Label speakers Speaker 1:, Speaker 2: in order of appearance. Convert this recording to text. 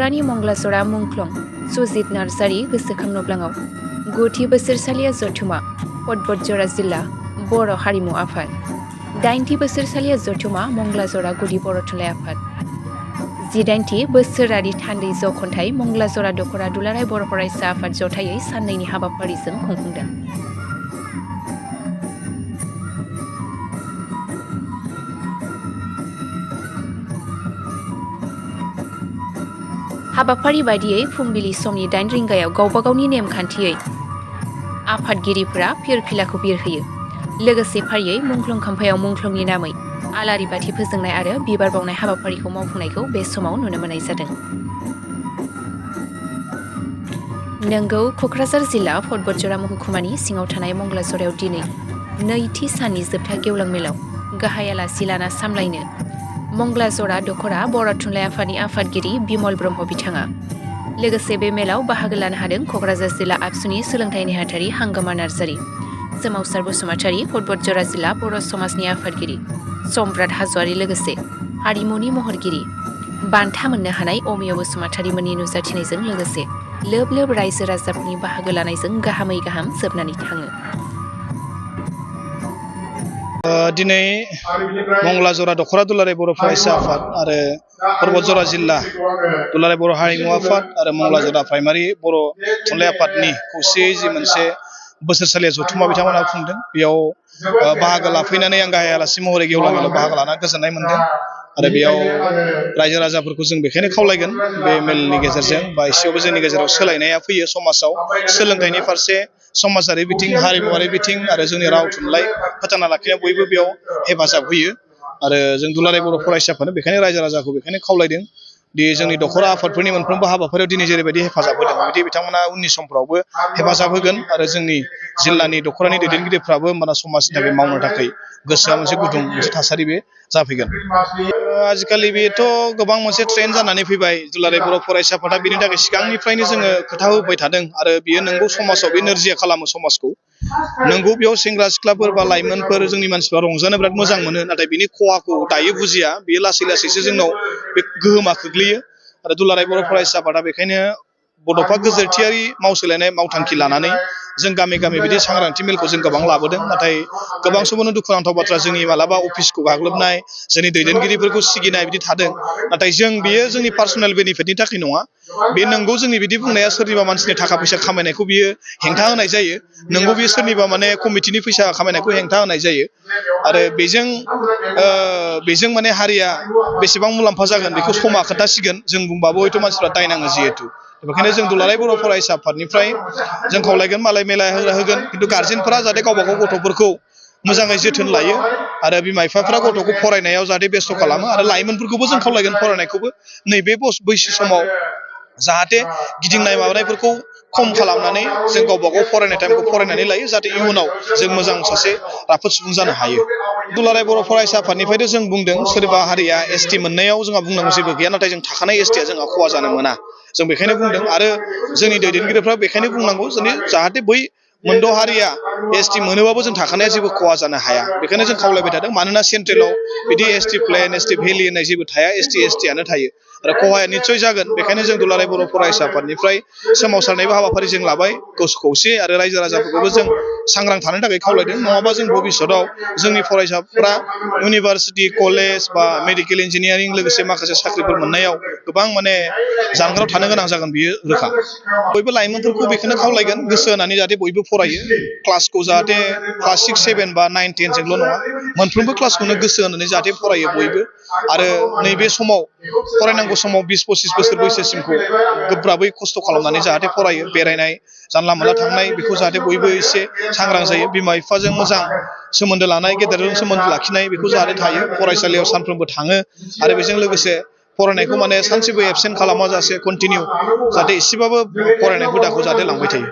Speaker 1: जरानि मंगलाजरा मुंख्लं सुजित नार्जारि गोसोखां नब्लाङाव 9थि बोसोरसालिया जथुमा पटबजरा जिल्ला बर' हारिमु आफाद 8थि बोसोरसालिया जथुमा मंगलाजरा गुदि बर' थुनलाइ आफाद 18थि बोसोरारि थान्दै जखन्थाइ मंगलाजरा दख'रा दुलाराय बर' फरायसा आफाद जथायै साननैनि हाबाफारिजों खुंफुंदों। हाबाफारि बायदियै फुंबिलि समनि 8 रिंगायाव गावबागावनि नेमखान्थियै आफादगिरिफोरा फिरफिलाखौ बिरहोयो। लोगोसे फारियै मुंख्लं खाम्फायाव मुंख्लंनि नामै आलारि बाथि फोजोंनाय आरो बिबार बावनाय हाबाफारिखौ मावफुंनायखौ बे समाव नुनो मोननाय जादों। नोंगौ क'क्राझार जिल्ला पटबजरा महकुमानि सिङाव थानाय मंगलाजरायाव दिनै 2थि साननि जोबथा गेवलां मेलाव गाहाय आलासि लाना सामलायनो मंगलाजरा दख'रा बर' थुनलाइ आफादनि आफादगिरि बिमल ब्रह्म बिथाङा लोगोसे बे मेलाव बाहागो लानो हादों क'क्राझार जिल्ला आबसुनि सोलोंथाइ नेहाथारि हांगामा नार्जारि, सोमावसार बसुमतारि पटबजरा जिल्ला बर' समाजनि आफादगिरि सम्राट हाज'वारि लोगोसे हारिमुनि महरगिरि बान्था मोननो हानाय अमिय बसुमतारिमोननि नुजाथिनायजों लोगोसे लोब लोब रायजो राजाफोरनि बाहागो लानायजों गाहामै गाहाम जोबनानै थाङो।
Speaker 2: दिनै मंगलाजरा दख'रा दुलाराय बर' फरायसा आफाद आरो पटबजरा जिल्ला दुलाराय बर' हारिमु आफाद आरो मंगलाजरा प्राइमारि बर' थुनलाइ आफादनि खौसेयै जि मोनसे बोसोरसालिया जथुमा बिथांमोनहा खुंदों बेयाव बाहागो लाफैनानै आं गाहाय आलासि महरै गेवलां मेलाव बाहागो लाना गोजोननाय मोनदों आरो बेयाव रायजो राजाफोरखौ जों बेखायनो खावलायगोन बे मेलनि गेजेरजों बा एसेबाबो जोंनि गेजेराव सोलायनाया फैयो समाजाव सोलोंथाइनि फारसे समाजारि बिथिं हारिमुवारि बिथिं आरो जोंनि राव थुनलाइ फोथांना लाखिनायाव बयबो बेयाव हेफाजाब होयो आरो जों दुलाराय बर' फरायसाफोरनो बेखायनो रायजो राजाखौ बेखायनो खावलायदों दि जोंनि दख'रा आफादफोरनि मोनफ्रोमबो हाबाफारियाव दिनै जेरैबायदि हेफाजाब होदों बिदि बिथांमोना उननि समफ्रावबो हेफाजाब होगोन आरो जोंनि जिल्लानि दख'रानि दैदेनगिरिफ्राबो होमबाना समाजनि थाखाय मावनो थाखाय गोसोआ मोनसे गुदुं मोनसे थासारि बे जाफैगोन। आजिखालि बेथ' गोबां मोनसे ट्रेन्ड जानानै फैबाय दुलाराय बर' फरायसा आफादा बेनि थाखाय सिगांनिफ्रायनो जोङो खोथा होबाय थादों आरो बियो नोंगौ समाजाव बे नोरजिया खालामो समाजखौ नोंगौ बेयाव सेंग्रा सिख्लाफोर बा लाइमोनफोर जोंनि मानसिफ्रा रंजानो बिराद मोजां मोनो नाथाय बिनि खहाखौ दायो बुजिया बेयो लासै लासैसो जोंनाव बे गोहोमा खोख्लैयो आरो दुलाराय बर' फरायसा आफादा बेखायनो बड'फा गोजोरथियारि मावसोलायनाय मावथांखि लानानै जों गामि गामि बिदि सांग्रांथि मेलखौ जों गोबां लाबोदों नाथाय गोबां समावनो दुखुनांथाव बाथ्रा जोंनि मालाबा अफिसखौ गाग्लोबनाय जोंनि दैदेनगिरिफोरखौ सिगिनाय बिदि थादों नाथाय जों बेयो जोंनि पार्सनेल बेनिफिटनि थाखाय नङा बे नंगौ जोंनि बिदि बुंनाया सोरनिबा मानसिनि थाखा फैसा खामायनायखौ बियो हेंथा होनाय जायो नंगौ बियो सोरनिबा माने कमिटिनि फैसा खामायनायखौ हेंथा होनाय जायो आरो बेजों माने हारिया बेसेबां मुलाम्फा जागोन बेखौ समा खोन्थासिगोन जों बुंबाबो हयथ' मानसिफ्रा दायनाङो जिहेतु बेखायनो जों दुलाराय बर' फरायसा आफादनिफ्राय जों खावलायगोन मालाय मेला होगोन खिन्थु गार्जेनफोरा जाहाथे गावबा गाव गथ'फोरखौ मोजाङै जोथोन लायो आरो बिमा बिफाफ्रा गथ'खौ फरायनायाव जाहाथे बेस्थ' खालामो आरो लाइमोनफोरखौबो जों खावलायगोन फरायनायखौबो नैबे बैसो समाव जाहाथे गिदिंनाय माबानायफोरखौ खम खालामनानै जों गावबा गाव फरायनाय टाइमखौ फरायनानै लायो जाहाथे इयुनाव जों मोजां सासे राफोद सुबुं जानो हायो। दुलाराय बर' फरायसा आफादनिफ्रायथ' जों बुंदों सोरबा हारिया एसटि मोननायाव जोंहा बुंनांगौ जेबो गैया नाथाय जों थाखानाय एसटिया जोंहा खहा जानो मोना जों बेखायनो बुंदों आरो जोंनि दैदेनगिरिफ्रा बेखायनो बुंनांगौ जाहाथे बै मोनद' हारिया एसटि मोनोबाबो जों थाखानाया जेबो खहा जानो हाया बेखायनो जों खावलायबाय थादों मानोना सेन्ट्रेलाव बिदि एसटि प्लेन एसटि भेलि होननाय जेबो थाया एसटिआनो थायो आरो खहाया निस्सय जागोन बेखायनो जों दुलाराय बर' फरायसा आफादनिफ्राय सोमावसारनायबो हाबाफारि जों लाबाय खौसे आरो रायजो राजाफोरखौबो जों सांग्रां थानो थाखाय खावलायदों नङाबा जों भबिष्यतआव जोंनि फरायसाफ्रा इउनिभारसिटि कलेज बा मेडिकेल इन्जिनियारिं लोगोसे माखासे साख्रिफोर मोननायाव गोबां माने जानगाराव थानो गोनां जागोन बियो रोखा बयबो लाइमोनफोरखौ बेखौनो खावलायगोन गोसो होनानै जाहाथे बयबो फरायो क्लासखौ जाहाथे क्लास 6, 7 बा 9, 10 जोंल' नङा मोनफ्रोमबो क्लासखौनो गोसो होनानै जाहाथे फरायो बयबो आरो नैबे समाव फरायनांगौ समाव 20-25 बोसोर बैसोसिमखौ गोब्राबै खस्थ' खालामनानै जाहाथे फरायो बेरायनाय जानला मोनला थांनाय बेखौ जाहाथे बयबो एसे सांग्रां जायो बिमा बिफाजों मोजां सोमोन्दो लानाय गेदेरजों सोमोन्दो लाखिनाय बेखौ जाहाथे थायो फरायसालियाव सानफ्रोमबो थाङो आरो बेजों लोगोसे फरायनायखौ माने सानसेबो एबसेन्ट खालामा जासे कन्टिनिउ जाहाथे एसेबाबो फरायनाय हुदाखौ जाहाथे लांबाय थायो।